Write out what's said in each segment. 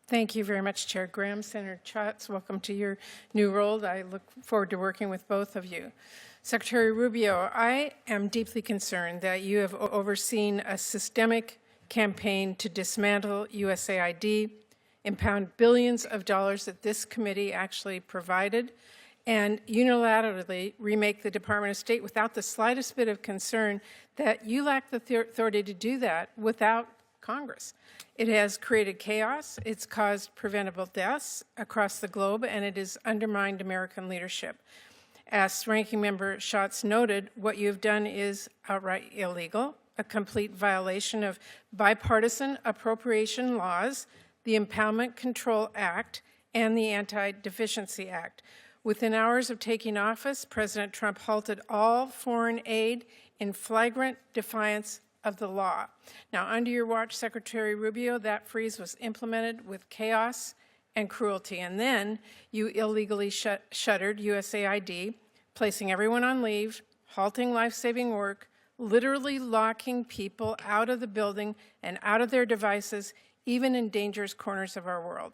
Thank you very much, Chair Graham. Senator Schatz, welcome to your new role. I look forward to working with both of you. Secretary Rubio, I am deeply concerned that you have overseen a systemic campaign to dismantle USAID, impound billions of dollars that this committee actually provided, and unilaterally remake the Department of State without the slightest bit of concern that you lack the authority to do that without Congress. It has created chaos, it's caused preventable deaths across the globe, and it has undermined American leadership. As Ranking Member Schatz noted, what you have done is outright illegal, a complete violation of bipartisan appropriation laws, the Impoundment Control Act, and the Anti-Deficiency Act. Within hours of taking office, President Trump halted all foreign aid in flagrant defiance of the law. Now, under your watch, Secretary Rubio, that freeze was implemented with chaos and cruelty. And then you illegally shuttered USAID, placing everyone on leave, halting life-saving work, literally locking people out of the building and out of their devices, even in dangerous corners of our world.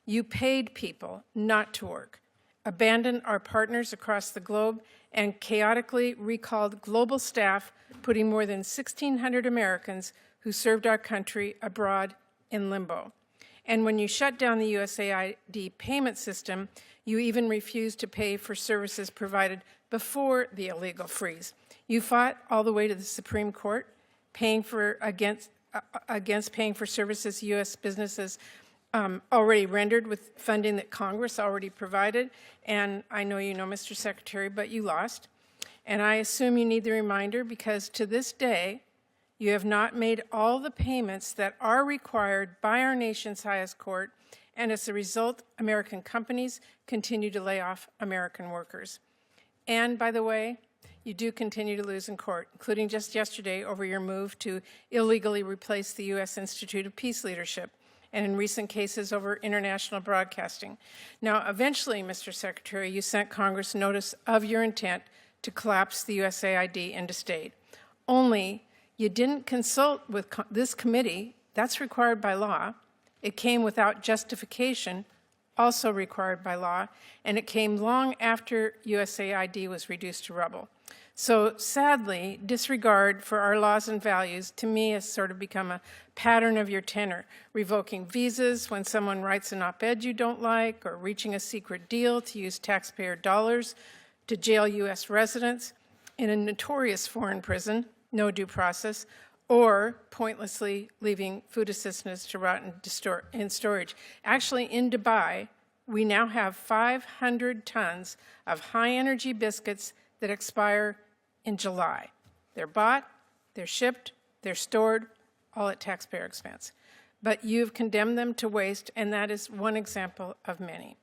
You paid people not to work, abandoned our partners across the globe, and chaotically recalled global staff, putting more than 1,600 Americans who served our country abroad in limbo. And when you shut down the USAID payment system, you even refused to pay for services provided before the illegal freeze. You fought all the way to the Supreme Court, against paying for services U.S. businesses already rendered with funding that Congress already provided. And I know you know, Mr. Secretary, but you lost. And I assume you need the reminder because to this day, you have not made all the payments that are required by our nation's highest court, and as a result, American companies continue to lay off American workers. And by the way, you do continue to lose in court, including just yesterday over your move to illegally replace the U.S. Institute of Peace Leadership, and in recent cases over international broadcasting. Now, eventually, Mr. Secretary, you sent Congress notice of your intent to collapse the USAID into state. Only you didn't consult with this committee. That's required by law. It came without justification, also required by law, and it came long after USAID was reduced to rubble. So sadly, disregard for our laws and values, to me, has sort of become a pattern of your tenor, revoking visas when someone writes an op-ed you don't like, or reaching a secret deal to use taxpayer dollars to jail U.S. residents in a notorious foreign prison, no due process, or pointlessly leaving food assistance to rot in storage. Actually, in Dubai, we now have 500 tons of high-energy biscuits that expire in July. They're bought, they're shipped, they're stored, all at taxpayer expense. But you've condemned them to waste, and that is one example of many.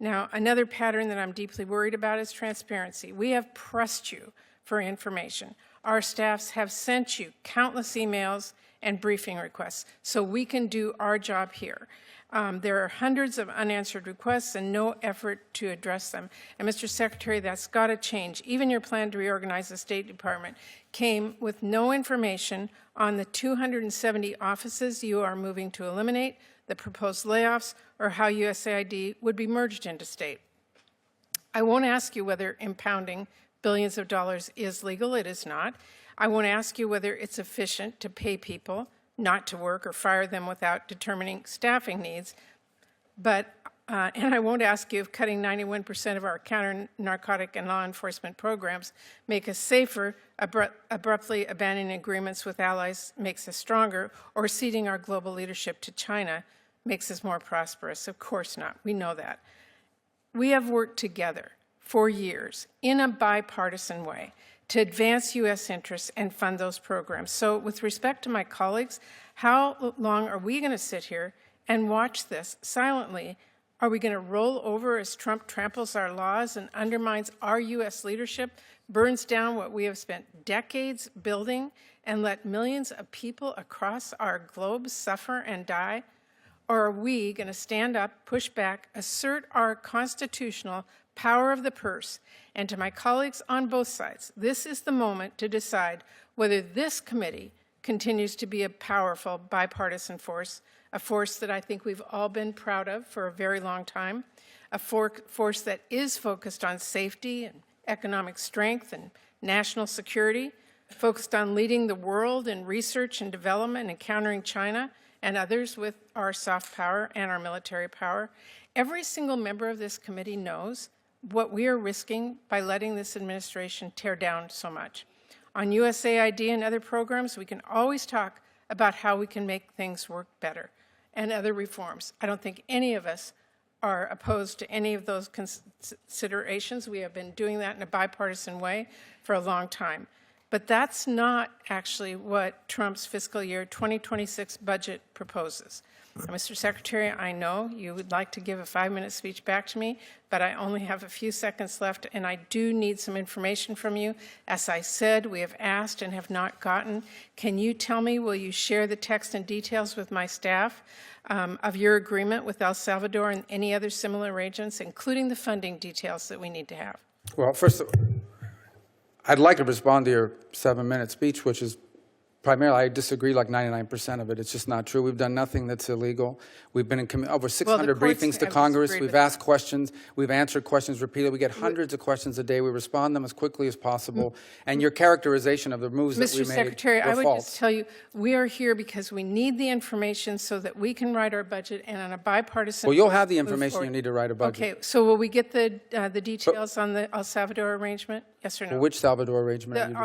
Now, another pattern that I'm deeply worried about is transparency. We have pressed you for information. Our staffs have sent you countless emails and briefing requests so we can do our job here. There are hundreds of unanswered requests and no effort to address them. And Mr. Secretary, that's got to change. Even your plan to reorganize the State Department came with no information on the 270 offices you are moving to eliminate, the proposed layoffs, or how USAID would be merged into state. I won't ask you whether impounding billions of dollars is legal. It is not. I won't ask you whether it's efficient to pay people not to work or fire them without determining staffing needs. But, and I won't ask you if cutting 91% of our counter-narcotic and law enforcement programs make us safer, abruptly abandoning agreements with allies makes us stronger, or ceding our global leadership to China makes us more prosperous. Of course not. We know that. We have worked together for years in a bipartisan way to advance U.S. interests and fund those programs. So with respect to my colleagues, how long are we going to sit here and watch this silently? Are we going to roll over as Trump tramples our laws and undermines our U.S. leadership, burns down what we have spent decades building, and let millions of people across our globe suffer and die? Or are we going to stand up, push back, assert our constitutional power of the purse? And to my colleagues on both sides, this is the moment to decide whether this committee continues to be a powerful bipartisan force a force that I think we've all been proud of for a very long time, a force that is focused on safety and economic strength and national security, focused on leading the world in research and development and countering China and others with our soft power and our military power. Every single member of this committee knows what we are risking by letting this administration tear down so much. On USAID and other programs, we can always talk about how we can make things work better and other reforms. I don't think any of us are opposed to any of those considerations. We have been doing that in a bipartisan way for a long time. But that's not actually what Trump's fiscal year 2026 budget proposes. Mr. Secretary, I know you would like to give a 5-minute speech back to me, but I only have a few seconds left, and I do need some information from you. As I said, we have asked and have not gotten. Can you tell me, will you share the text and details with my staff of your agreement with El Salvador and any other similar arrangements, including the funding details that we need to have? Well, first, I'd like to respond to your 7-minute speech, which is primarily, I disagree like 99% of it. It's just not true. We've done nothing that's illegal. We've been in over 600 briefings to Congress. We've asked questions. We've answered questions repeatedly. We get hundreds of questions a day. We respond them as quickly as possible. And your characterization of the moves that we made Mr. Secretary, I would false. just tell you, we are here because we need the information so that we can write our budget and on a bipartisan. Well, you'll have the information you need to write a budget. Okay, so will we get the details on the El Salvador arrangement? Yes or no? Well, which Salvador arrangement?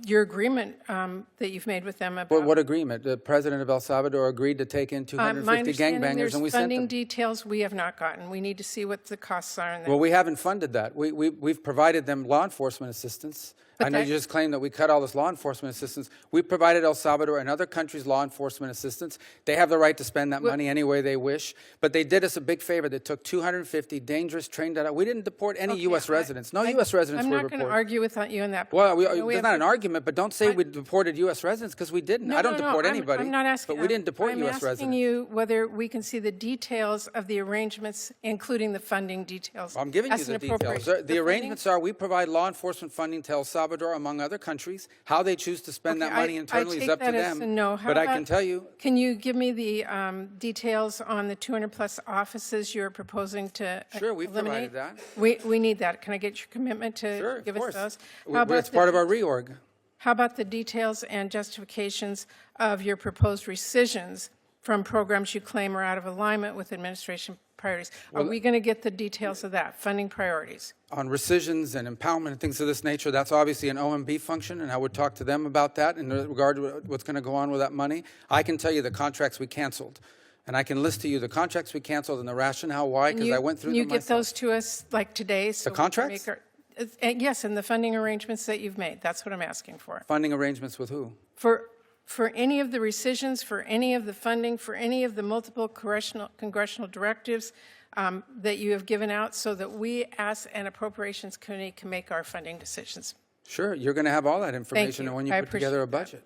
Your agreement that you've made with them about. What agreement? The president of El Salvador agreed to take in 250 gangbangers, and we sent them. Funding details we have not gotten. We need to see what the costs are. In that. Well, we haven't funded that. We've provided them law enforcement assistance. I know you just claimed that we cut all this law enforcement assistance. We provided El Salvador and other countries law enforcement assistance. They have the right to spend that money any way they wish. But they did us a big favor. They took 250 dangerous, trained out. We didn't deport any U.S. residents. No U.S. residents were reported. I'm not going to argue with you on that point. Well, it's not an argument, but don't say we deported U.S. residents, because we didn't. I don't deport anybody. I'm not asking. But we didn't deport U.S. residents. I'm asking you whether we can see the details of the arrangements, including the funding details. I'm giving you the details. The arrangements are we provide law enforcement funding to El Salvador, among other countries. How they choose to spend that money internally is up to them. No. But I can tell you. Can you give me the details on the 200-plus offices you're proposing to Sure, we've eliminate? provided that. We need that. Can I get your commitment to give us those? It's part of our reorg. How about the details and justifications of your proposed rescissions from programs you claim are out of alignment with administration priorities? Are we going to get the details of that, funding priorities? On rescissions and empowerment and things of this nature, that's obviously an OMB function, and I would talk to them about that in regard to what's going to go on with that money. I can tell you the contracts we canceled, and I can list to you the contracts we canceled and the rationale why, because I went through them myself. Can you get those to us like today? So the contracts? Yes, and the funding arrangements that you've made. That's what I'm asking for. Funding arrangements with who? For any of the rescissions, for any of the funding, for any of the multiple congressional directives that you have given out, so that we as an appropriations committee can make our funding decisions. Sure, you're going to have all that information when you put together a budget.